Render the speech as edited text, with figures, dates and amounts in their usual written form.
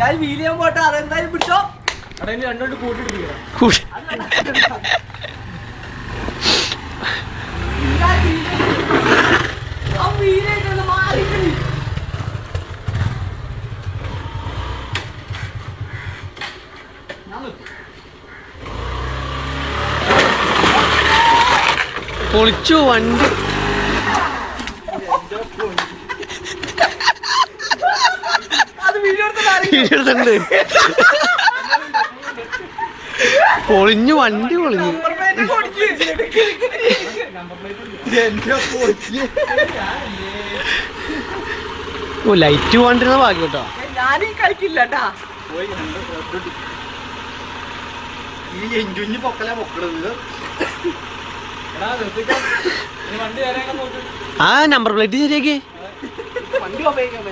ഞാൻ വീൽ ചെയ്യാൻ പോട്ടെ അതെന്തായാലും പിടിച്ചോ രണ്ടോട്ട് കൂട്ടിട്ടിരിക്കണം പൊളിച്ചു വണ്ടി പൊളിഞ്ഞു വണ്ടി പൊളിഞ്ഞു ഓ ലൈറ്റ് പോണ്ടിരുന്ന ഭാഗ്യം കേട്ടോ ഞാനീ കളിക്കില്ലട്ടാ ആ നമ്പർ പ്ലേറ്റ് ശരിയാക്കി വണ്ടി ഉപയോഗിക്കാൻ